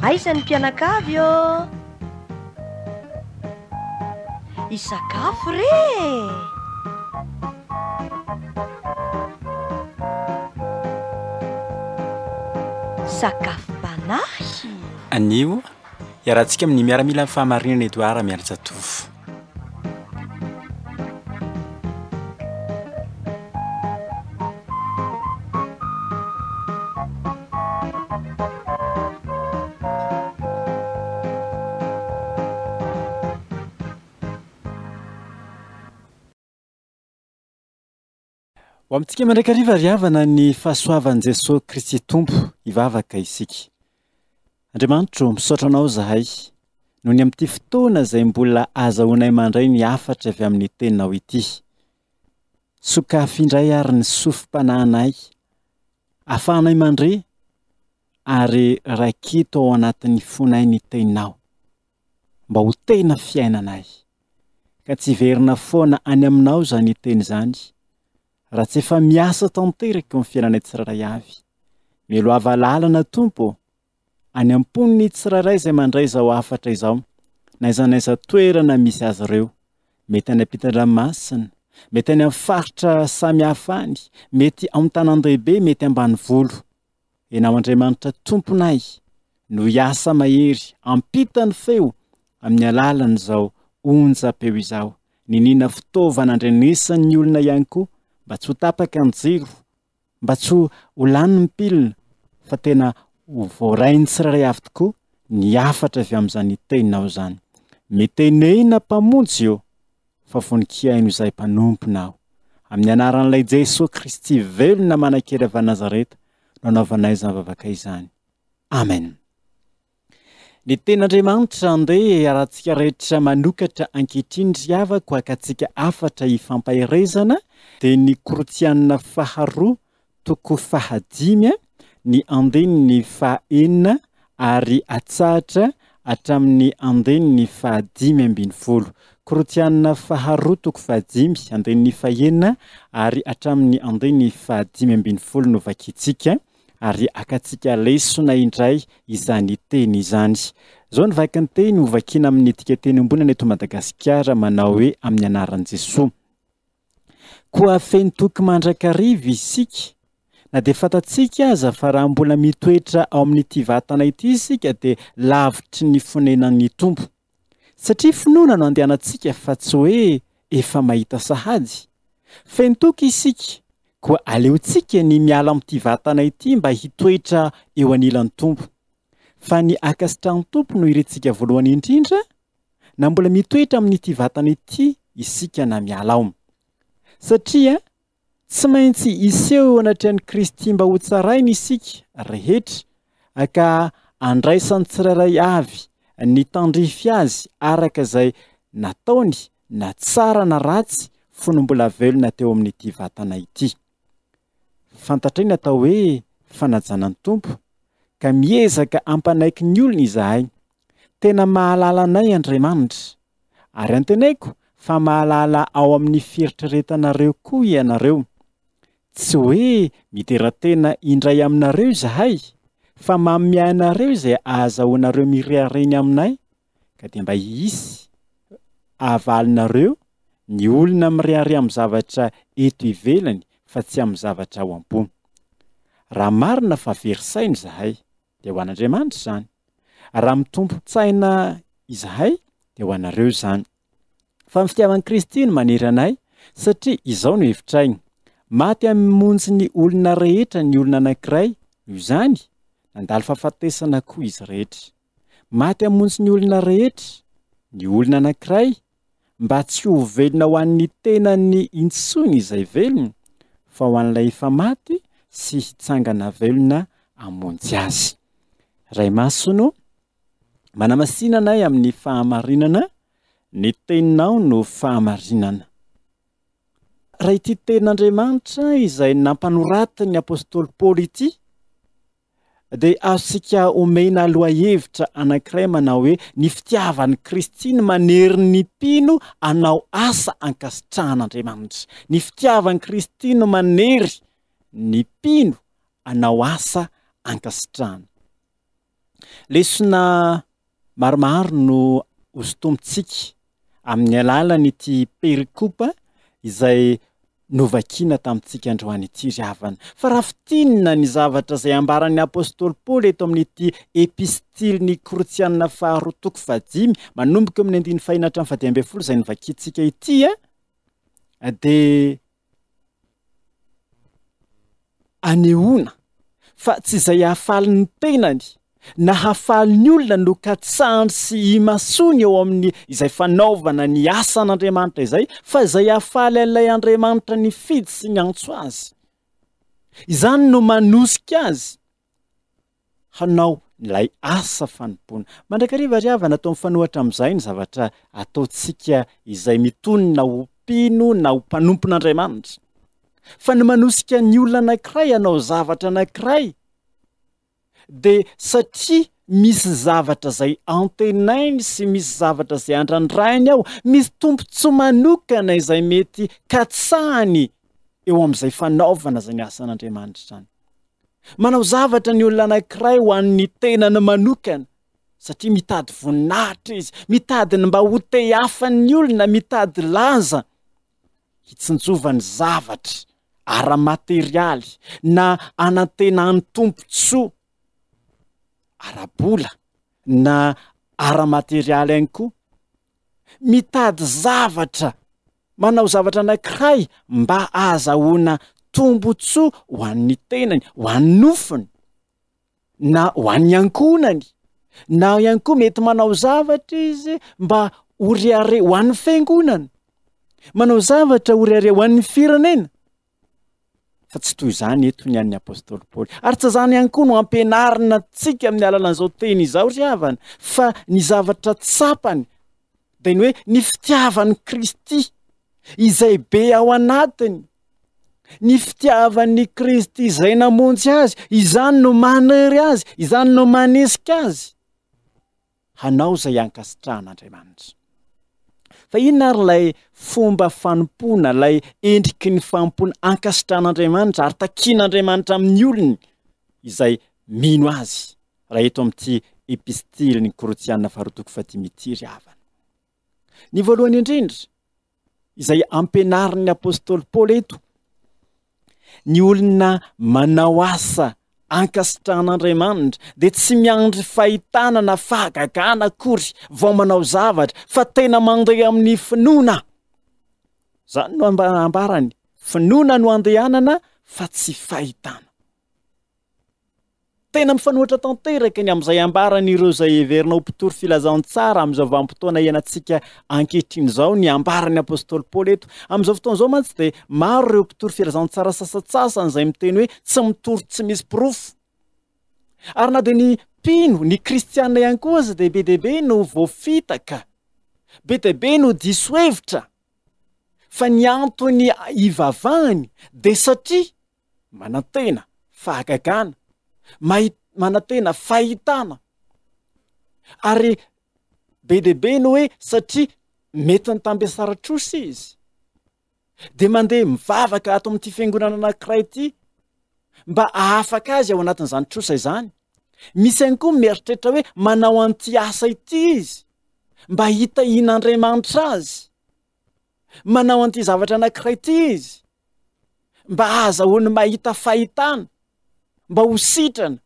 Aiza ny mpianakavy ô? Isakafo re! Sakafo banahy! Anio, iarahantsika amin'ny miaramila amin'ny fahamarinana Edouard Mianjatovo. Ho amintsika mandraika hariva riavana ny fahasoavan'i Jesosy Kristy Tompo hivavaka isika. Andriamanitro, misaotra anao zahay noho ny amin'ity fotoana izay mbola azahoanay mandray ny hafatra avy amin'ny teninao ity. Sokafy indray ary ny sofim-panahinay, ahafahanay mandray ary raikito ao anatin'ny fonay ny teninao, mba ho tena fiainanay. Ka tsy verina foana any aminao izany teny izany, raha tsy efa miasa tanteraka amin'ny fiainanay tsirairay avy. Miloava lalana Tompo, any ampon'ny tsirairay izay mandray izao hafatra izao, n'aiza toerana misy azy ireo, mety any ampitan-dranomasina, mety any amin'ny faritra samihafa any, mety amin'ny tanan-dehibe, mety ambanivolo. Ianao Andriamanitra Tomponay, no hiasa mahery, ampitany feo amin'ny alalan'izao onjam-peo izao, ninina fitaovana andrenesan'ny olona ihany koa, mba tsy ho tapaka ny jiro, mba tsy ho lany ny pilina, fa tena ho voarainy tsirairay avy tokoa ny hafatra avy amin'izany teninao izany. Mitenena mpamonjy eo, fa voninkaino izay mpanomponao. Amin'ny anaran'ilay Jesosy Kristy velona manan-kely avy Nazareta, no anaovanay izany vavaka izany. Amen. Ny ten'Andriamanitra andeha arahantsika rehetra manokatra ankehitriny ry havako akantsika afatra hifampahirezana, dia ny Korotsianina 2:5, ny andininy 4 ary atsahatra hatramin'ny andininy 5. Korotsianina 2:5, andininy 4 ary hatramin'ny andininy 5 no vakitsika, ary akantsika lesona indray izany teny izany. Zao ny vaky ny teny ho vakiana amin'ny etiketeny amboniny eto Madagasikara, manao hoe amin'ny anaran'i Jesosy. Koa feno toky mandrakariva isika, na dia fantatsika aza fa raha mbola mitoetra ao amin'ity vatana ity isika dia lavitry ny fonenan'ny Tompo. Satria finoana no andehanantsika fa tsy hoe efa mahita sahady. Feno toky isika, koa aleontsika ny miala amin'ity vatana ity mba hitoetra eo anilan'ny Tompo. Fa ny akasitran'ny Tompo no irentsika voalohany indrindra, na mbola mitoetra amin'ity vatana ity isika na miala ao. Satria tsy maintsy iseho anatrehan'i Kristy mba ho tsarainy isika rehetra, ka andraisany tsirairay avy ny tandrify azy araka izay nataony na tsara na ratsy, fony mbola velona teo amin'ity vatana ity. Fantatray natao hoe fanajanan'ny Tompo, ka miezaka ampanaiky ny olona izahay. Tena mahalala anay Andriamanitra, ary antenaiko fa mahalala ao amin'ny fieritreretanareo koa ianareo. Tsy hoe midera-tena indray aminareo izahay, fa manomiay anareo izay ahazahoanareo mirehareny aminay, ka dia mba hisy ahavalinareo ny olona mirehary amin'ny zavatra eto ivelany, fa tsy amin'ny zavatra ao ambony. Raha marina fa verisaina izahay, dia ho an'Andriamanitra izany. Raha mitompo-tsaina izahay, dia ho anareo izany. Fa ny fitiavan'i Kristy no maniry anay, satria izao no hevitrainy. Maty hamonjy ny olona rehetra ny olona anankiray, noho izany nandalo fahafatesana koa izy rehetra. Maty hamonjy ny olona rehetra ny olona anankiray, mba tsy ho velona ho an'ny tenany intsoiny izay velona, fa ho an'ilay efa maty sy hitsangana velona hamonjy azy. Ray Masono, manamasina anay amin'ny fahamarinana, ny teninao no fahamarinana. Raha ity tenin'Andriamanitra izay nampanorata ny apôstôly Paoly ity, dia azontsika omena aloha-hevitra anankiray manao hoe ny fitiavan'i Kristy no manery ny mpino hanao asa ankasitrahan'Andriamanitra. Ny fitiavan'i Kristy no manery ny mpino anao asa ankasitrahana. Lesona maromaro no hosintomitsika amin'ny alalan'ity perikopa izay novakina tamintsika androany ity ry havana. Fa raha fitinina ny zavatra izay ambaran'ny apôstôly Paoly eto amin'ity epistily Korinthiana faharoa toko 5 manomboka amin'ny 9 hatramin'ny 10 izay novakintsika ity dia anehoana fa tsy izay hahafaly ny tenany na hahafaly ny olona no katsahany sy imasony eo amin'ny izay fanaovana ny asan'Andriamanitra izay, fa izay hahafaly an'ilay Andriamanitra ny fidy sy ny antso azy. Izany no manosika azy hanao ilay asa fanompoana. Mandrakariva ry havana atao mifanohatra amin'izay ny zavatra ataontsika izay mitonona ho mpino na ho mpanompon'Andriamanitra. Fa ny manosika ny olona anankiray hanao zavatra anankiray dia satria misy zavatra izay antenainy sy misy zavatra izay andrandrainy ao, misy tombontsoa manokana izay mety katsahany eo amin'izay fanaovana izay ny asan'Andriamanitra izany. Manao zavatra ny olona anankiray ho an'ny tenany manokana satria mitady voninahitra izy, mitady ny mba ho te hafan'ny olona, mitady laza, hitsinjovany zavatra ara-materialy na anantenany tombontsoa ara-bola na ara-materialy ihany koa, mitady zavatra, manao zavatra anankiray mba ahazahoana tombotsoa ho an'ny tenany, ho an'ny nofony na ho an'ny ankonany, na ihany koa mety manao zavatra izy mba ho an'ny fiangonana, manao zavatra ho ho an'ny firenena. Fa tsy toy izany eto ny an'ny apôstôly Paoly. Ary tsy izany ihany koa no ampianarina antsika amin'ny alalan'izao teny izao ry havana, fa ny zavatra tsapany dia ny hoe ny fitiavan'ny Kristy izay be ao anatiny, ny fitiavan'ny Kristy izay namonjy azy, izany no manery azy, izany no manesika azy hanao izay ankasitrahan'Andriamanitra. Fa inona ary ilay fomba fanompoana, ilay endriky ny fanompoana ankasitrahan'Andriamanitra ary takian'Andriamanitra amin'ny olony izay mino azy raha eto amin'ity epistily ny Korinthiana faharoa toko 5 ity ry havana. Ny voalohany indrindra izay ampianarin'ny apôstôly Paoly eto, ny olona manao asa ankasitrahan'Andriamanitra dia tsy miandry fahitana na fahagagana akory vao manao zavatra, fa tena mandeha amin'ny finoana. Zany no ambarany, finoana no andehanana fa tsy fahitana. Tena mifanohitra tanteraka ny amin'izay ambaran'ireo izay heverinao mpitory filazantsara amin'izao vanim-potoana ianantsika ankehitriny izao ny ambaran'ny apôstôly Paoly eto. Amin'izao fotoana izao mantsy dia maro ireo mpitory filazantsara sasatsasany izay miteny hoe tsy mitory tsy misy pirofo. Ary na dia ny mpino, ny kristiana ihany koa aza dia be dia be no voafitaka, be dia be no diso hevitra. Fa ny antony ivavahany dia satria manantena fahagagana, manantena fahitana, ary be dia be no hoe satria mety nitambesara trosa izy dia mandeha mivavaka ato amin'ity fiangonana anankiray ity mba ahafaka azy ao anatin'izany trosa izany. Misy ihany koa mieritreritra hoe manao an'ity asa ity izy mba hitahian'Andriamanitra azy, manao an'ity zavatra anankiray ity izy mba ahazahoany mahita fahitana, mba ho sitrana,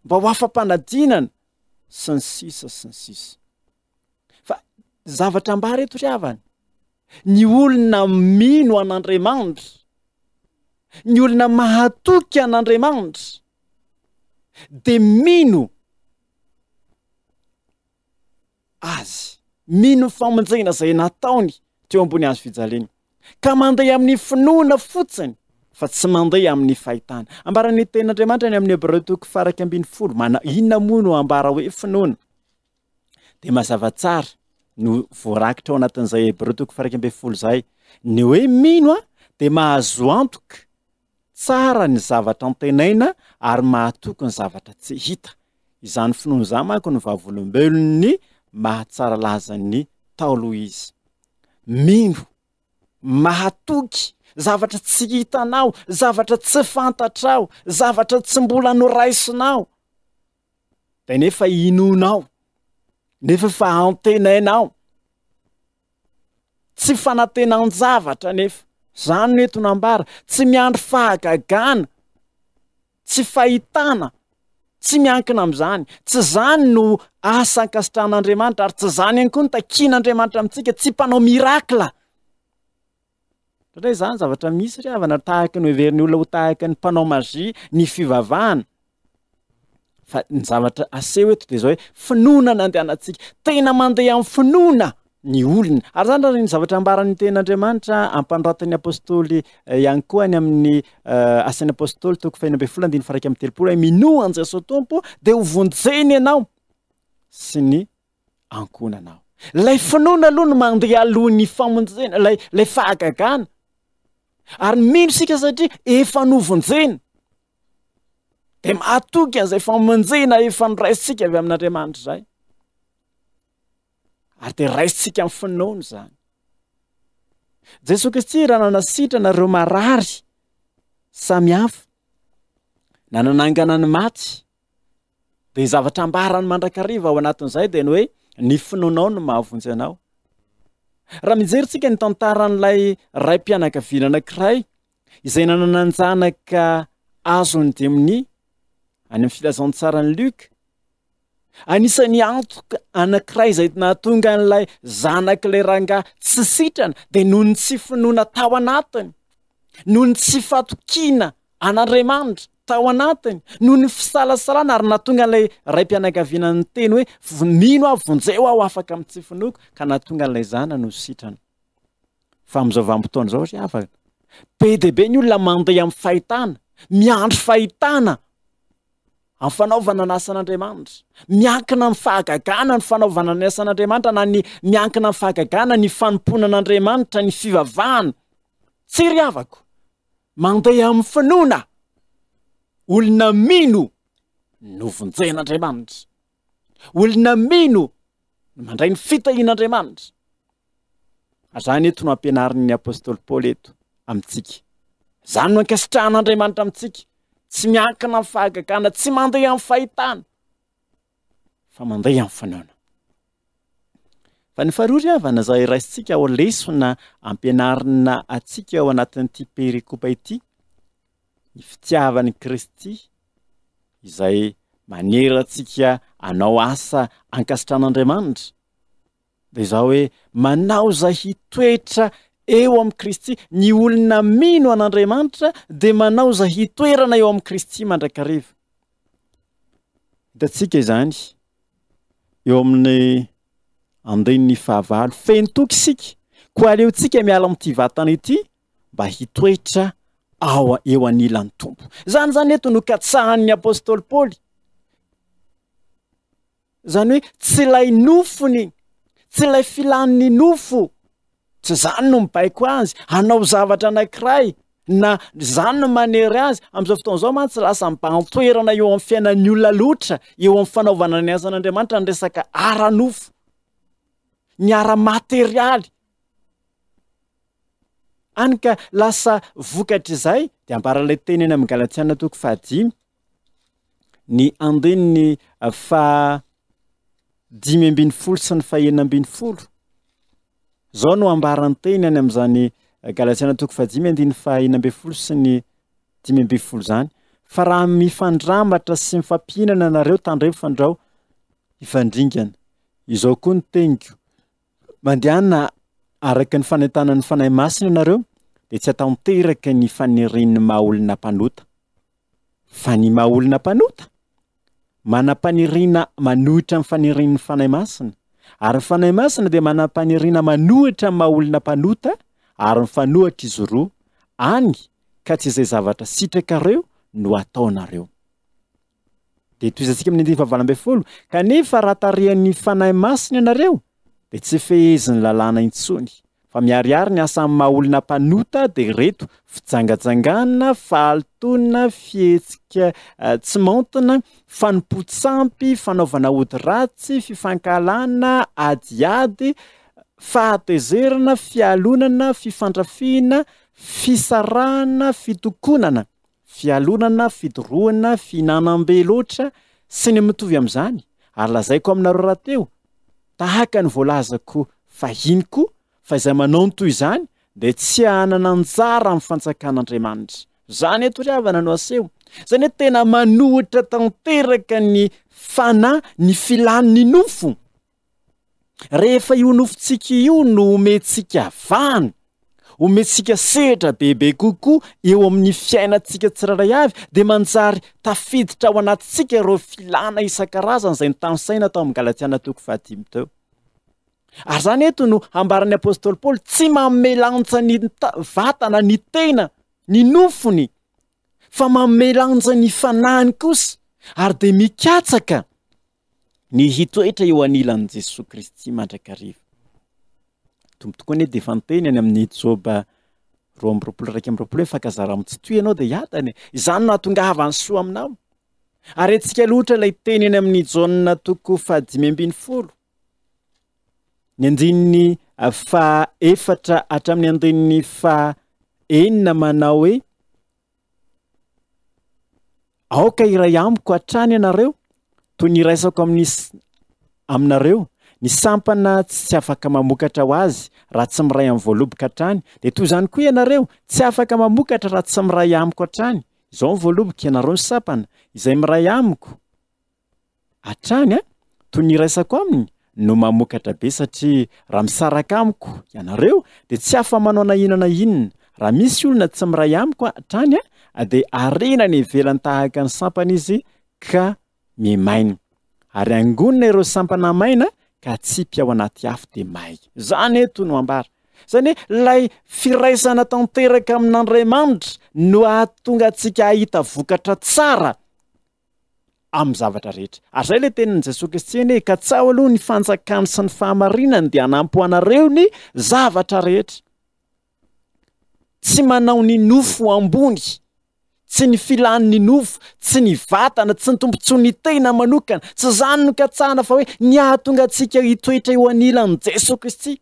mba ho afam-panadinana sy ny sisa sy ny sisa. Fa zavatra ambara eto ry havana, ny olona mino an'Andriamanitra, ny olona mahatoky an'Andriamanitra dia mino azy, mino famonjena izay nataony teo ambony hazo fijaliana, ka mandeha amin'ny finoana fotsiny fa tsy mandeha amin'ny fahitana. Ambaran'ny tenin'Andriamanitra ny amin'ny Hebreo toko 12, inona moa no ambara hoe finoana? Dia mazava tsara no voarakitra ao anatin'izay Hebreo toko 12 izay, ny hoe mino dia mahazo antoka tsara ny zavatra antenaina ary mahatoky ny zavatra tsy hita. Izany finoana izany manko ny vavolombelon'ny mahatsara lazan'ny Taolo izy. Mino, mahatoky zavatra tsy hitanao, zavatra tsy fantatrao, zavatra tsy mbola noraisinao. De nefa inonao, nefa fa antenainao. Tsy fanatenan-javatra nefa. Zany no eto nambara, tsy miandry fahagagana, tsy fahitana, tsy miankina amin'izany. Tsy zany no asa ankasitran'Andriamanitra, ary tsy zany ihany koa no takian'Andriamanitra amintsika, tsy mpanao mirakla. Satria zany zavatra misy ry havana tahaka ny heveriny olona ho tahaka ny mpanao magia, ny fivavahana. Fa ny zavatra aseho eto dia zao hoe finoana no andehanantsika. Tena mandeha amin'ny finoana ny olona. Ary zany raha ny zavatra ambaran'ny tenin'Andriamanitra ampanoratan'ny apôstôly ihany koa any amin'ny asan'ny apôstôly toko 2:7 minoa an Jesosy Tompo dia ho vonjeny ianao sy ny ankonanao. Lay finoana aloha no mandeha alohan'ny famonjena, lay fahagagana. Ary mino sika satria efa novonjena. Dia mahatoky an'izay famonjena efa noraisintsika avy amin'Andriamanitra izay. Ary dia raisintsika amin'ny finoana izany. Jesosy Kristy raha nanasitrana ireo marary samihafa, nananangana ny maty, dia zavatra ambarany mandrakariva ao anatin'izay dia ny hoe ny finoanao no mahavonjy anao. Raha mijeritsika ny tantaran'ilay raim-pianakaviana anankiray izay nanananjanaka azony demony any amin'ny filazantsarany Luka, anisany antoka anankiray izay nahatonga an'ilay zanak'ilay rangahy tsy sitrana dia noho ny tsy finoana tao anatiny, noho ny tsy fatokiana an'Andriamanitra tao anatiny, noho ny fisalasalana, ary nahatonga an'ilay raim-pianakaviana ny teny hoe mino aho, vonjeo aho afaka amin'ny tsy finoako, ka nahatonga an'ilay zana no sitrana. Fa amin'izao vanim-potoana izao ry havana, be dia be ny olona mandeha amin'ny fahitana, miandry fahitana amin'ny fanaovana ny asan'Andriamanitra, miankina amin'ny fahagagana ny fanaovana ny asan'Andriamanitra, na ny miankina amin'ny fahagagana ny fanompona an'Andriamanitra, ny fivavahana. Tsy ry havako, mandeha amin'ny finoana, olona mino no vonjen'Andriamanitra, olona mino no mandray ny fitahian'Andriamanitra. Zany eto no ampianarin'ny apôstôly Paoly eto amintsika. Zany no ankasitrahan'Andriamanitra amintsika. Tsy miankina amin'ny fahagagana, tsy mandeha amin'ny fahitana, fa mandeha amin'ny finoana. Fa ny faharoa ry havana izay raisintsika ao lesona ampianarina atsika ao anatin'ity perikopa ity, ny fitiavan'i Kristy izay manera antsika hanao asa ankasitran'Andriamanitra, dia izao hoe manao izay hitoetra eo amin'ny Kristy. Ny olona mino an'Andriamanitra dia manao izay hitoerana eo amin'ny Kristy mandrakariva. Hitantsika izany eo amin'ny andinin'ny fahavalo, fentoky isika koa aleontsika miala amin'ity vatana ity mba hitoetra eo anilan'ny tompo. Zany eto no katsahan'ny apôstôly Paoly. Zany hoe tsy ilay nofony, tsy ilay filan'ny nofo, tsy zany no mibaiko azy hanao zavatra anankiray, na zany no manery azy. Amin'izao fotoana izao mantsy lasa mibantoerana eo amin'ny fiainan'ny olona loatra, eo amin'ny fanaovana ny asan'Andriamanitra, ny resaka ara-nofo, ny ara-materialy. Any ka lasa vokatra izay dia ambaran'ilay teny eny amin'ny Galatiana toko 5, ny andininy 5:10 sy ny 9:10. Zao no ambaran'ny teny any amin'izany Galatiana toko 5:9 sy ny 10 zany. Fa raha mifandramatra sy mifampihinana nareo tandremo fandrao ifandringana. Izao koa ny teniko, mandehana araka ny fanentanana ny fanahy masina nareo, dia tsy ataonteraka ny faneren'ny maha-olona mpanota. Fa ny maha-olona mpanota manam-paniriana manohitra amin'ny faneren'ny fanahy masina, ary ny fanahy masina dia manam-paniriana manohitra amin'ny maha-olona mpanota, ary ny fanohatra izy roa any ka tsy izay zavatra sitrakareo no ataonareo. Dia toizantsika amin'ny 9:20, kanefa raha tarihan'ny fanahy masina ianareo dia tsy feheziny lalàna intsony, fa miharihary ny asa amin'ny maha-olona mpanota dia reto: fijangajangana, fahaltonana, fihetsika tsy maontina, fanompo-tsampy, fanaovana ody ratsy, fifankalana, adiady, fahatezerana, fialonana, fifandrafiana, fisarahana, fitokonana, fialonana, fitoroana, finanam-be loatra sy ny mitovy amin'izany. Ary lazaiko aminareo rahateo, tahaka ny voalazako fahiniko fa izay manao toy izany dia tsy hanana anjara amin'ny fanjakan'Andriamanitra. Zany eto ry havana no aseho. Zany hoe tena manohitra tanteraka ny fanahy, ny filan'ny nofo. Rehefa io nofontsika io no omentsika vahana, omentsika sehatra bebe kokoa eo amin'ny fiainantsika tsirairay avy, dia manjary tafiditra ao anatintsika ireo filana isan-karazany izay nitany saina tao amin'ny Galatiana 5:5 teo. Ary zany eto no ambaran'ny apôstôly Paoly, tsy mamelanja ny vatana, ny tena, ny nofony, fa mamelanja ny fanahiny kosa, ary dia mikatsaka ny hitoetra eo anilan'i Jesosy Kristy mandrakariva. Tombo tokoa anie dia efa niteny any amin'ny Joba 2:22 hoe fakazara tsy toy ianao dia hiatany. Izany no hahatongavany soa aminao. Ary antsika loatra ilay teny any amin'ny Jaona 5:10, ny andininy 4 hatramin'ny andininy 4 manao hoe aoka iray amiko hatrany ianareo toy ny raisako aminareo, ny sampana tsy afaka mamokatra ho azy raha tsy miray amin'ny voaloboka hatrany, dia toy izany koa ianareo tsy afaka mamokatra raha tsy miray amiko hatrany. Izao ny voaloboka, ianareo ny sampana izay miray amiko hatrany toy ny raisako aminy no mamokatra be, satria raha misaraka amiko ianareo dia tsy afa manao na inona na inona. Raha misy olona tsy miray amiko hatrany dia arenany ivelany tahaka ny sampana izy ka mimaina, ary angonina ireo sampana maina ka tsy mpiao anaty afo dia may. Zany eto no ambara. Zany hoe lay firaisana tanteraka amin'Andriamanitra no ahatonga antsika hahita vokatra tsara amin'ny zavatra rehetra. Ary zay ilay tenin'i Jesosy Kristy hoe katsao aloha ny fanjakany sy ny fahamarinany dia hanampy anareo ny zavatra rehetra. Tsy manao ny nofo ambony, tsy ny filan'ny nofo, tsy ny vatana, tsy ny tombontsoa ny tena manokana. Tsy zany no katsahana fa hoe ny ahatonga antsika hitoetra eo anilan'i Jesosy Kristy,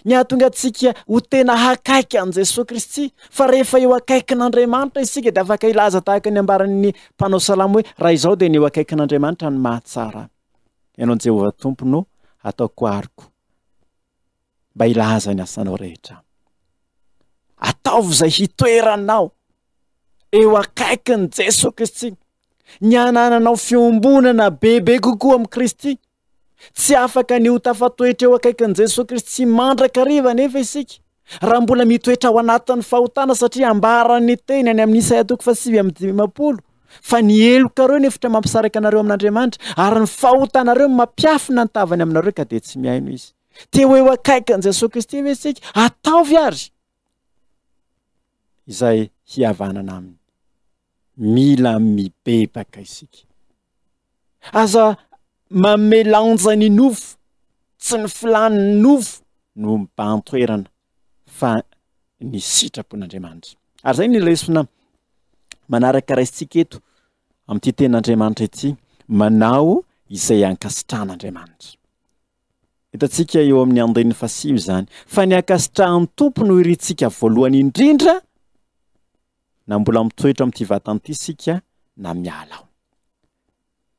ny ahatonga antsika ho tena hakaiky an'i Jesosy Kristy. Fa rehefa eo akaikin'Andriamanitra isika dia afaka ilaza tahaka ny ambaran'ny mpanao salamo hoe raha izao dia ny eo akaikin'Andriamanitra ny mahatsara. Ianao Jehovah Tompono, ataoko ariko mba ilaza ny asanao rehetra. Ataovy izay hitoeranao eo akaikin'i Jesosy Kristy, ny hanananao fiombonana bebe kokoa amin'ny Kristy. Tsy afaka ny ho tafatoetra eo akaikin'i Jesosy Kristy mandrakariva nefa isika raha mbola mitoetra ao anatin'ny fahotana, satria ambarany teny any amin'ny Isaia 5:50 fa ny elokareo ny efitra mampisaraka anareo amin'Andriamanitra, ary ny fahotanareo mampiafina ny tavany aminareo ka dia tsy miaino izy. Teo eo akaikin'i Jesosy Kristy ve isika? Ataovy ary izay hihavanana aminy. Mila mibebaka isika. Aza mamelanja ny nofo, tsy ny filan'ny nofo no mbantoerana fa ny sitrapon'Andriamanitra. Ary zay ny lesona manaraka raisintsika eto amin'ity tenin'Andriamanitra ity, manao izay ankasitran'Andriamanitra. Hitantsika eo amin'ny andininy 5 zany, fa ny ankasitrahan'ny tompo no irintsika voalohany indrindra na mbola mitoetra amin'ity vatany isika na miala ao.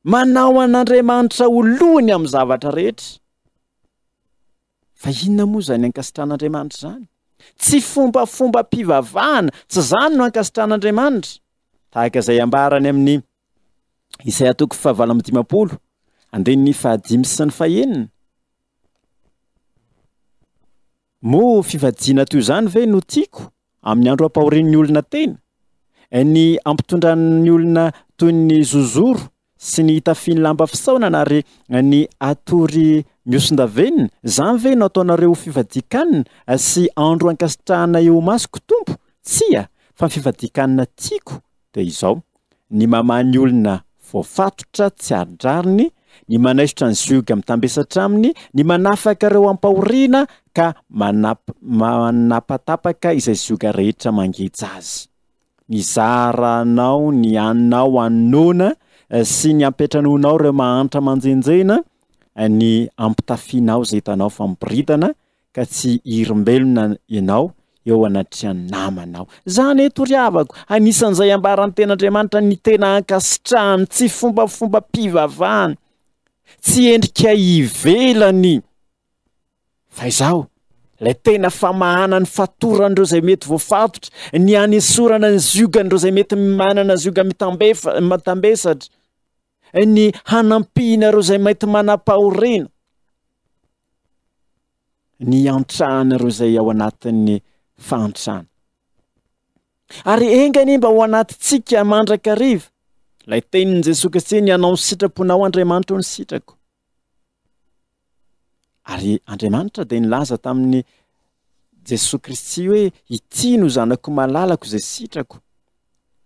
Manao an'Andriamanitra ho lohany amin'ny zavatra rehetra. Fa inona moa zany ankasitran'Andriamanitra zany? Tsy fombafomba-pivavahana, tsy zany no ankasitran'Andriamanitra. Tahaka izay ambarany amin'ny Isaia 5:15, andininy 5 sy ny 9. Mo fivadiana toy izany ve no tiako amin'ny andro ampahorin'ny olona tena? Ny ampitondran'ny olona toy ny zozoro sy ny tafiany lamba fisaonana ary ny atory miosondavenina, zany ve no ataonareo fivadikanina sy andro ankasitrahana eo masoko tompo? Tsia, fa fivadikanina tiako dia izao: ny mamany olona voafatotra tsy adrariny, ny manaisotra ny zioga mitambesatra aminy, ny manafaka ireo ampahoriana ka manapatapaka izay zioga rehetra mangeja azy. Ny zaranao, ny anao anona sy ny ampetranonao ireo mahantra manjenjena, ny ampitafianao izay hitanao fa miboridana ka tsy hirombelona ianao eo anaty namanao. Zany toriavako, anisan'izay ambaran'ny ten'Andriamanitra ny tena ankasitrahany, tsy fombafomba mpivavahany, tsy endrika ivelany. Fa izao, lay tena famahanany fatorandreo zay mety voafatotra, ny anesorana ny ziogandreo zay mety manana zioga matambesatra, ny hanampinareo zay mety manam-pahoriana, ny antrahanareo zay ao anatin'ny fantrana. Ary engany mba ho anatintsika mandrakariva, lay tenin'i Jesosy Kristy ny anao ny sitraponao Andriamanitra ny sitrako. Ary Andriamanitra dia nilaza tamin'ny Jesosy Kristy hoe ity no zanako malalako zay sitrako.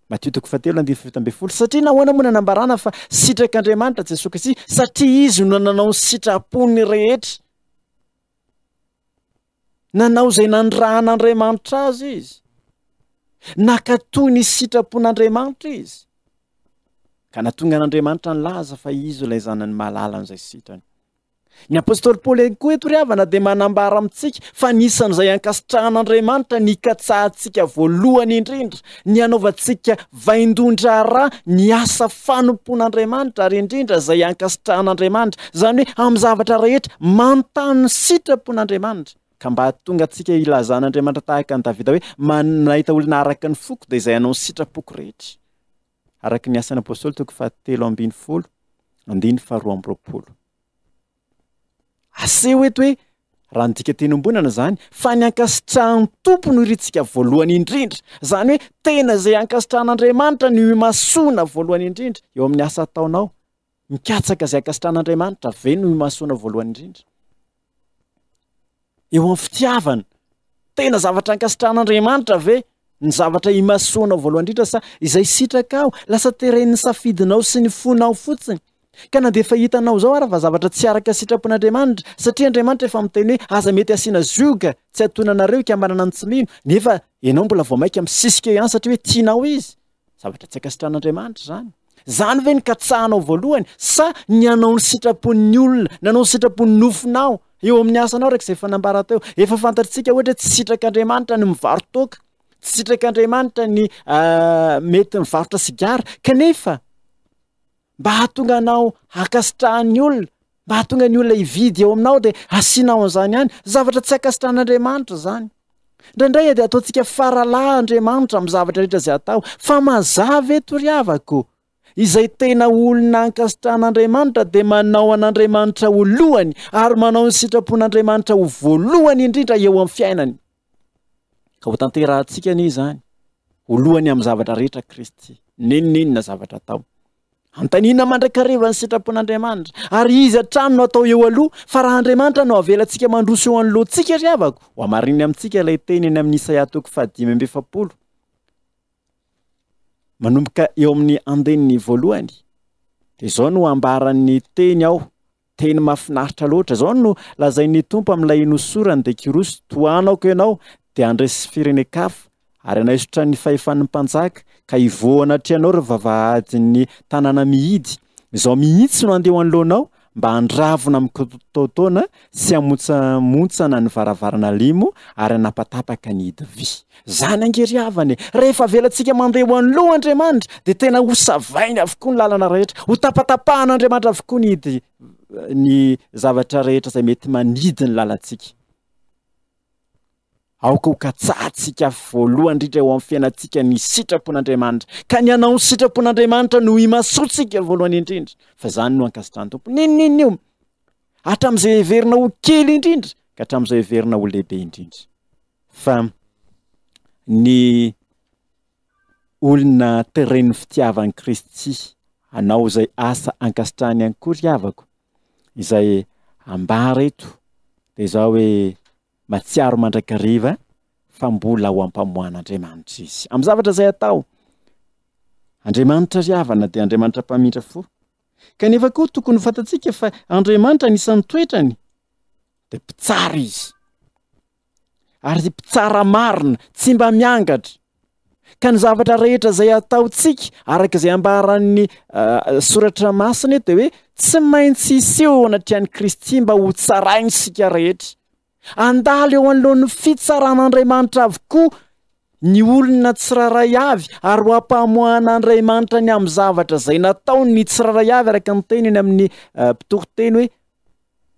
Mateo 7:7. Satria nahoana moa nanambarana fa sitrak'Andriamanitra Jesosy Kristy? Satria izy no nanao ny sitrapony rehetra. Nanao zay nandrahan'Andriamanitra azy izy. Nakatoy ny sitrapon'Andriamanitra izy. Ka natonga n'Andriamanitra nilaza fa izy ilay zanany malala an'izay sitrany. Ny apôstôly Paoly koa eto ry havana dia manambara amintsika fa nisan'izay ankasitrahan'Andriamanitra ny ikatsahantsika voalohany indrindra, ny anaovantsika vaindon-draharaha, ny asa fanompon'Andriamanitra, ary indrindra izay ankasitrahan'Andriamanitra, zany hoe amin'ny zavatra rehetra manontany ny sitrapon'Andriamanitra. Ka mba tonga antsika ilazan'Andriamanitra tahaka ny Davida hoe nahita olona araka ny foko dia izay anao ny sitrapoko rehetra. Araka ny asan'ny apôstôly 7:2. Aseho eto hoe raha nydika teny ombonana zany fa ny ankasitrahan'ny tompo no irintsika voalohany indrindra. Zany hoe tena izay ankasitrahan'Andriamanitra ny imasoana voalohany indrindra eo amin'ny asa ataonao. Mikatsaka izay ankasitrahan'Andriamanitra ve no imasoana voalohany indrindra. Eo amin'ny fitiavana, tena zavatra ankasitrahan'Andriamanitra ve ny zavatra imasoana voalohany indrindra, sa izay sitraka ao lasa teren'ny safidinao sy ny fonao fotsiny. Ka na dia efa hitanao zao ara fa zavatra tsy araka sitrapon'Andriamanitra, satria Andriamanitra efa miteny hoe aza mety asiana zioga tsy atonanareo ikamanana ny tsy mino, nefa ianao mbola vao maika misisika ihany satria hoe tianao izy. Zavatra tsy ankasitrahan'Andriamanitra zany. Zany ve ny katsahanao voalohany, sa ny anao ny sitrapon'ny olona, nanao ny sitrapon'ny nofinao eo amin'ny asanao reka izay fanambara teo. Efa fantatritsika ohatra tsy sitrak'Andriamanitra ny mivarotoka, tsy sitrak'Andriamanitra ny mety mivarotra sigara, kanefa mba hahatonga anao ankasitrahan'ny olona, mba hahatonga ny olona hividy eo aminao dia asianao an'izany ihany, zavatra tsy ankasitrahan'Andriamanitra zany. Indraindray dia ataontsika faralahy Andriamanitra amin'ny zavatra rehetra izay atao, fa mazava eto ry havako, izay tena olona ankasitrahan'Andriamanitra dia manao an'Andriamanitra ho lohany ary manao ny sitrapon'Andriamanitra ho voalohany indrindra eo amin'ny fiainany. Ka ho tanterahantsika ny zany, ho lohany amin'ny zavatra rehetra Kristy, neninenina zavatra atao. Antanina mandrakariva ny sitrapon'Andriamanitra, ary izy hatrany no atao eo aloha, fa raha Andriamanitra no avelantsika mandroso eo anoloantsika ry havako. Ho amariny amintsika ilay teny eny amin'ny Isaia 5:7. Manomboka eo amin'ny andeniny voalohany, dia izao no ambaran'ny teny ao, teny mahafinaritra loatra. Izao no lazain'ny tompo amin'ilay nosorany dia Kirosy, toanako ianao dia andresy firenen-kafa ary anaisotra ny fahefan'ny mpanjaka, ka hivoha anatry anao ireo vavahadin'ny tanàna mihidy. Izao mihitsy no andeha anoloanao mba handravona mikototona sy hamontsamontsana ny varavarana limo ary hanapatapaka ny hidy vy. Zany angery havany, rehefa avelantsika mandeha ho anoloha Andriamanitra dia tena ho savainy avokoa ny lalana rehetra, ho tapatapahan'Andriamanitra avokoa ny hidy ny zavatra rehetra izay mety manidy ny lalantsika. Aoka ho katsahantsika voalohany indrindra eo amin'ny fiainantsika ny sitrapon'Andriamanitra, ka ny anao ny sitrapon'Andriamanitra no imasoantsika voalohany indrindra, fa zany no ankasitrahan'ny tompo. Ninona io? Hatramin'izay heverina ho kely indrindra ka hatramin'izay heverina ho lehibe indrindra. Fa ny olona teren'ny fitiavan'i Kristy anao izay asa ankasitrahany ihany koa ry havako, izay ambara eto dia izao hoe matsiaro mandrakariva fa mbola ho ampamohan'Andriamanitra izy amin'ny zavatra izay atao. Andriamanitra ry havana dia Andriamanitra mpamindra fo, kanefa koa tokony fantatsika fa Andriamanitra anisan'ny toetrany dia mpitsara izy, ary mpitsara marina, tsy mba miangatra. Ka ny zavatra rehetra izay ataontsika araka izay ambaran'ny soratra masina dia hoe tsy maintsy iseho anatrehany Kristy mba ho tsarainy sika rehetra. andalo eo an'lohan'ny fitsaran'Andriamanitra avokoa ny olona tsiraray avy ary ho ampamohan'Andriamanitra ny amin'ny zavatra izay natao ny tsiraray avy araka ny teniny amin'ny mpitoroteny hoe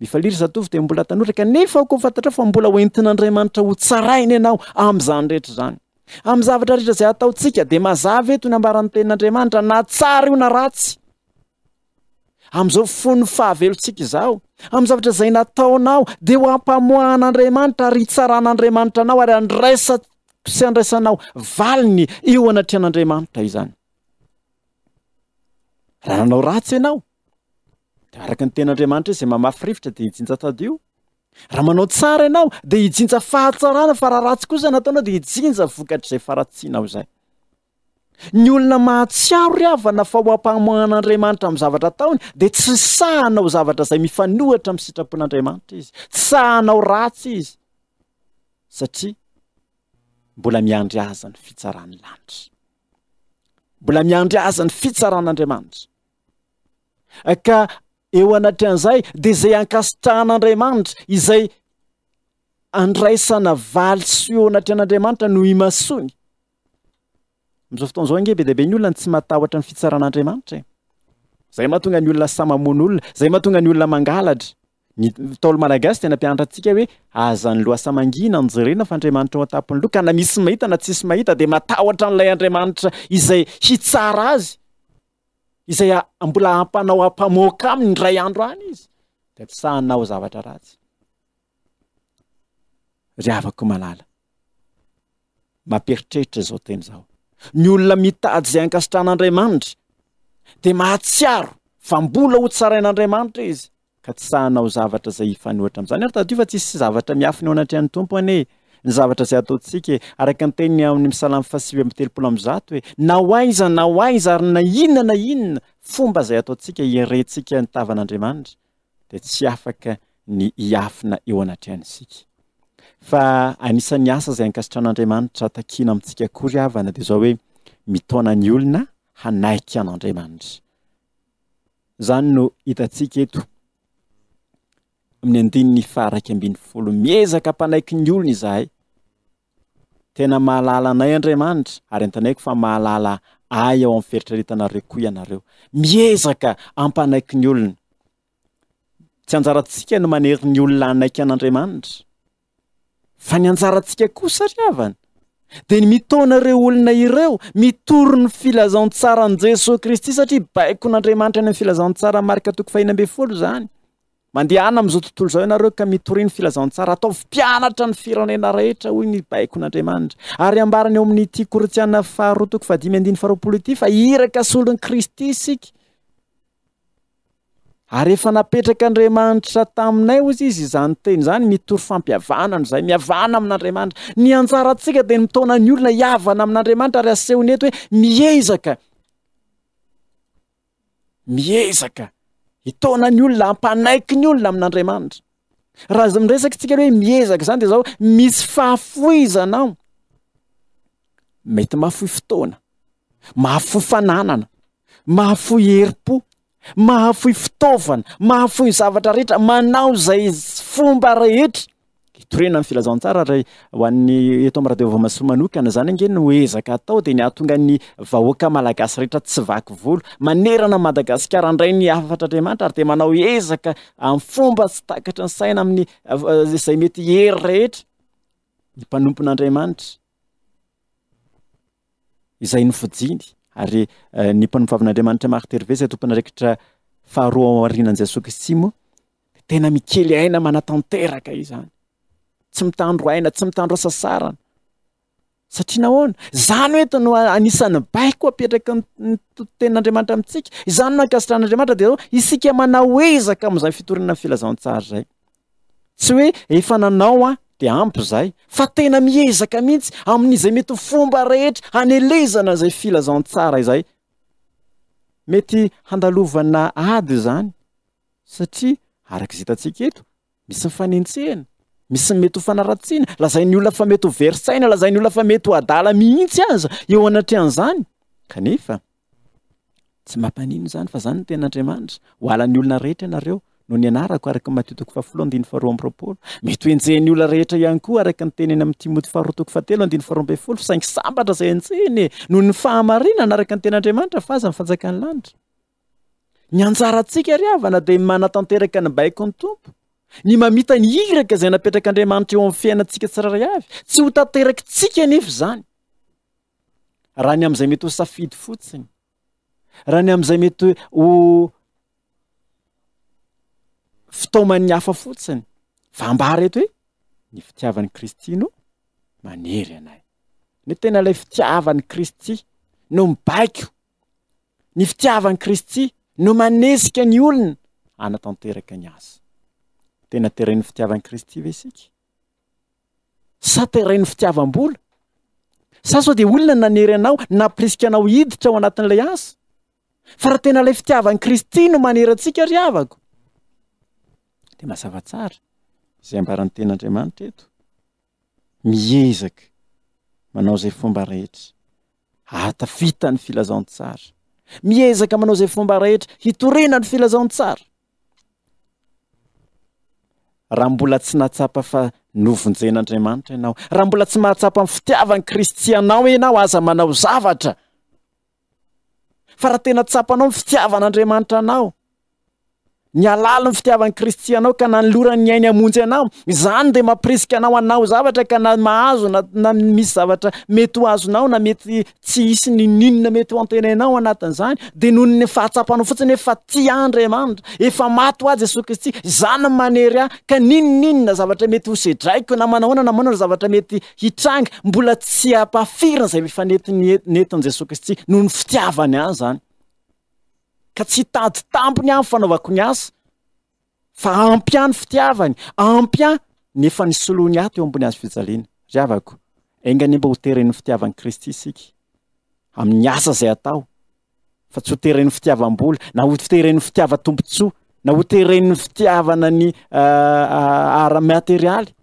mifaliry zatovy dia mbola tanora kanefa ko fantatra fa mbola hoentin'Andriamanitra ho tsarainy ianao amin'izany rehetra izany. Amin'ny zavatra rehetra izay ataontsika dia mazava eto ny ambaran'ny tenin'Andriamanitra na tsara io na ratsy. Amin'izao fony fahavelontsika izao, amin'ny zavatra izay nataonao dia ho ampamohan'Andriamanitra ary hitsaran'Andriamanitra anao ary andraisa sy andraisanao valiny eo anatrehan'Andriamanitra izany. Raha nanao ratsy ianao dia araka ny tenin'Andriamanitra izay mamafy rivotra dia hijinja tadio. Raha manao tsara ianao dia hijinja fahatsarana, fa raha ratsy kosa nataonao dia hijinja vokatr'izay faratsianao izay. Ny olona mahatsiaro ry havana fa ho ampamohan'Andriamanitra amin'ny zavatra ataony dia tsy sahanao zavatra izay mifanohatra amin'ny sitrapon'Andriamanitra izy, tsy sahanao ratsy izy, satria mbola miandry aza ny fitsaran'ny lanitra, mbola miandry aza ny fitsaran'Andriamanitra. Ka eo anatrehan'izay dia izay ankasitrahan'Andriamanitra izay andraisana valy sy eo anatrehan'Andriamanitra no imasony. Amin'izao fotoan'izao angeby dia be ny olona tsy matahotra ny fitsaran'Andriamanitra. Izay mahatonga ny olona samamono olona, izay mahatonga ny olona mangalatra. Ny Ntaolo Malagasy tena mpianatra antsika hoe aza ny loasa mangina nijerena fa Andriamanitra ao an-tampony loha, ka na misy mahita na tsisy mahita dia matahotra an'ilay Andriamanitra izay hitsara azy, izay mbola ampanao ampamoaka aminy indray andro any izy, dia tsy sahanao zavatra ratsy. Ry havako malala, mamperitreritra izao teny izao. Ny olona mitady izay ankasitrahan'Andriamanitra dia mahatsiaro fa mbola ho tsarain'Andriamanitra izy, ka tsy sahanao zavatra izay hifanohatra amin'izany. Ary tadio fa tsisy zavatra miafina ao anatrehan'ny tompo anie. Ny zavatra izay ataontsika araka ny teniny amin'ny Psalamy 8:30 hoe na ho aiza ary na inona fomba izay ataontsika hiarentsika ny tavan'Andriamanitra dia tsy afaka ny hiafina eo anatrehan'isika. Fa anisan'ny asa izay ankasitran'Andriamanitra takiana amintsika koa ry havana dia izao hoe mitaona ny olona hanaiky an'Andriamanitra. Izany no hitantsika eto amin'ny 9:12 miezaka hampanaiky ny olona izahay. Tena mahalala anay Andriamanitra ary antanaiko fa mahalala ahy ao amin'ny fieritreretanareo koa ianareo. Miezaka hampanaiky ny olona. Tsy anjarantsika no manery ny olona hanaiky an'Andriamanitra, fa ny anjarantsika kosa ry havana dia ny mitaona ireo olona ireo mitoro ny filazantsara an' Jesosy Kristy, satria baiko n'Andriamanitra ny filazantsara marika 4:20 izany. Mandehana amin'izao tontolo izao ianareo ka mitoriany filazantsara, ataovy mpianatra ny firenena rehetra hoy ny baiko n'Andriamanitra. Ary ambarany eo amin'ny ity Korintiana 2:5-20 ity fa iraka solon'ny Kristy isika. Ary efa napetraka Andriamanitra taminay hozy izy izany teny izany, mitory fampihavana izay mihavana amin'Andriamanitra. Ny anjarantsika dia mitaona ny olona hiavana amin'Andriamanitra ary asehony eto hoe miezaka hitaona ny olona, hampanaiky ny olona amin'Andriamanitra. Raha miresaka tsika hoe miezaka izany dia izao misy fahafoizana, mety mahafoy fotoana, mahafoy fananana, mahafoy herim-po, mahafoy fitaovana, mahafoy zavatra rehetra, manao izay fomba rehetra hitorena amin'ny filazantsara. Ary ho an'ny eto amin'ny radio Vamasoa manokana izany ange no ezaka atao dia ny ahatonga ny vahoaka malagasy rehetra tsy vaky volo, manerana Madagasikara andray ny afatr'Andriamanitra ary dia manao ezaka amin'ny fomba tsy takatra ny saina amin'ny izay mety hery rehetra ny mpanompon'Andriamanitra izay nofijiny. Ary ny mpanompoavin'Andriamanitra Mark Tervé izay tompon'andraikitra faharoa ao aorianan'i Jesosy Kristy moa tena mikely aina manatanteraka izany, tsy mitandro aina, tsy mitandro asa sarana, satria nahoana izany hoe no anisan'ny baiko apetraka ny tenin'Andriamanitra amintsika, izany no ankasitran'Andriamanitra dia isika manao ezaka amin'izay fitorinana filazantsara izay. Tsy hoe efa nanao dia ampy izay, fa tena miezaka mihitsy amin'izay mety fomba rehetra hanelezana izay filazantsara izay. Mety handalovana ady izany, satria araka izay hitantsika eto misy mifanentsehana, misy mety ho fanaratsiana, lazain'ny olona fa mety ho verisaina, lazain'ny olona fa mety ho adala mihitsy aza eo anatrehan'izany. Kanefa tsy mampanino izany fa izany ny tenin'Andriamanitra. Ho halan'ny olona rehetra ianareo no ny anarako araka Matteo 4:12 mety hoenjeny olona rehetra ihany koa araka ny teneny amin'ny Timoty 2:7 saingy sambatra zay enjeny noho ny fahamarinana araka ny ten'Andriamanitra fa aza ny fanjakany lanitra. Ny anjarantsika ry havana dia manatanteraka ny baiko ny tompo, ny mamita ny iraka izay napetrak'Andriamanitra eo amin'ny fiainantsika tsiraray avy, tsy ho tanterakitsika nefa izany. Raha ny amin'izay mety ho safidy fotsiny, raha ny amin'izay mety ho fitaoman'ny hafa fotsiny, fa ambara eto hoe ny fitiavan'ny Kristy no manery anay. Ny tena ilay fitiavan'ny Kristy no mibaiko, ny fitiavan'ny Kristy no manesika ny olona anatanteraka ny azy. Tena teren'ny fitiavan'ny Kristy ve isika? Sa teren'ny fitiavam-bola? Sa sao dia olona nanery anao, nampirisika anao hiditra ao anatin'ilay asa? Fa raha tena ilay fitiavan'ny Kristy no manery antsika ry havako, dia mazava tsara izay ambaran'ny ten'Andriamanitra eto. Miezaka manao izay fomba rehetra hatafita ny filazantsara, miezaka manao izay fomba rehetra hitorena ny filazantsara. Raha mbola tsy nahatsapa fa novonjen'Andriamanitra ianao, raha mbola tsy mahatsapa amin'ny fitiavan'ny Kristy anao ianao, aza manao zavatra. Fa raha tena tsapanao ny fitiavan'Andriamanitra anao, ny alala ny fitiavan'ny Kristy anao ka nanolorany ny ainy hamonjy anao, izany dia mampirisika anao anao zavatra ka na mahazo na misy zavatra mety ho azonao na mety tsy hisy ninona mety ho antenainao anatin'izany, dia noho ny fahatsapanao fotsiny efa tia Andriamanitra, efa maty ho azy Jesosy Kristy, izany manery ahy ka ninona zavatra mety ho sedraiko na manao zavatra mety hitranga, mbola tsy ampafirina izay efa nentin' Jesosy Kristy noho ny fitiavany ahy zany. Ka tsy tady tampony amin'ny fanaovako ny asa, fa ampiany fitiavany, ampiany nefa ny soloany ato eo ambony azy fijaliana. Ry havako, aingany mba ho teren'ny fitiavan'ny Kristy isika amin'ny asa izay atao, fa tsy ho teren'ny fitiavam-bola, na ho teren'ny fitiava-tombotsoa, na ho teren'ny fitiavana ny ara-materialy,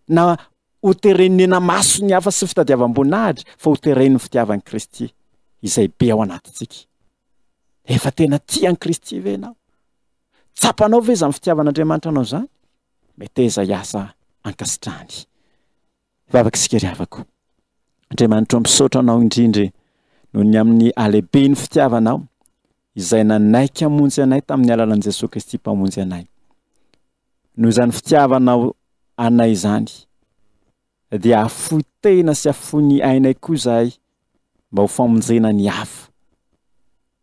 na ho teren'ny namaso ny hafa sy fitadiavam-boninahitra, fa ho teren'ny fitiavan'ny Kristy izay be ao anatintsika. Efa tena tian'ny Kristy ve ianao? Tsapanao ve izany fitiavan'Andriamanitra anao izany? Mety aiza hiasa ankasitrahany. Vavaka isika ry havako, Andriamanitra misaotra anao indrindra noho ny amin'ny alehibe ny fitiavanao izay nanaiky hamonjy anay tamin'ny alalan'i Jesosy Kristy mpamonjy anay. Noho izany fitiavanao anay izany dia afoy tena sy afoy ny ainay koa izahay mba ho famonjena ny hafa,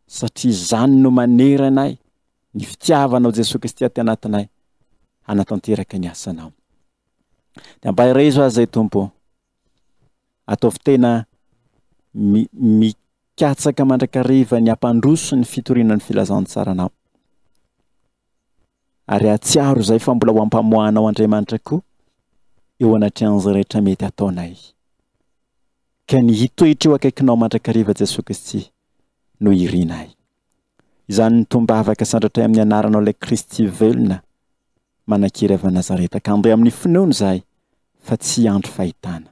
satria izany no manery anay, ny fitiavanao Jesosy Kristy aty anatinay anatanteraka ny asanao. Dia mba iray izo azy zay Tompo, ataovy tena mikatsaka mandrakariva ny ampandroso ny fitorinan'ny filazantsaranao, ary atsiaro izay fa mbola ho ampamoahanao Andriamanitra koa eo anatrehan'izay rehetra mety ataonay, ka ny hitoetra eo akaikinao mandrakariva Jesosy Kristy no irinay. Izany ny tombavaka sandratray amin'ny anaranao ilay Kristy velona manakiry avy Nazareta, ka andeha amin'ny finoana izahay fa tsy andro fahitana.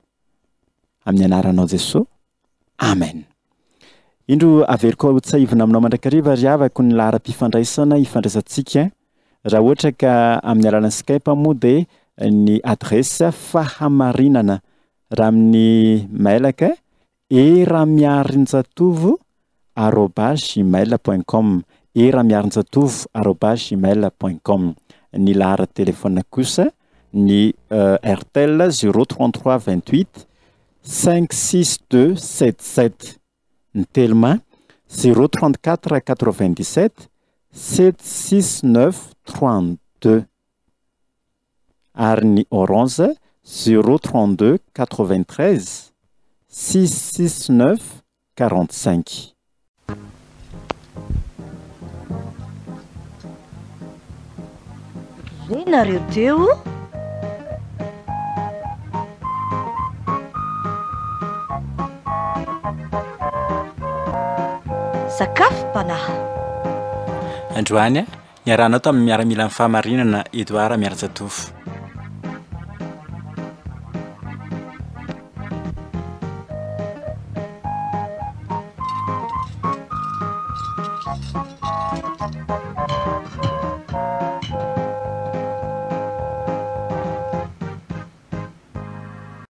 Amin'ny anaranao Jesosy, amen. Indro averiko hotsaivina aminao mandrakariva ry havako ny lahara-pifandraisana ifandraisantsika. Raha ohatra ka amin'ny alalan'ny Skype moa dia ny adresa fahamarinana, raha amin'ny mailaka eramiarinjatovo@gmail.com, eramiarinjatovo@gmail.com. Ny lahara telefona kosa ny RTL 033 28 562 77, ny telma 034 97 769 32, ary ny Orange 032 93 669 45. Ve nareo teo? Sakafo panaha. Androany niaranao tamin'ny miaramila amin'ny fahamarinana Edouard Miarinjatovo.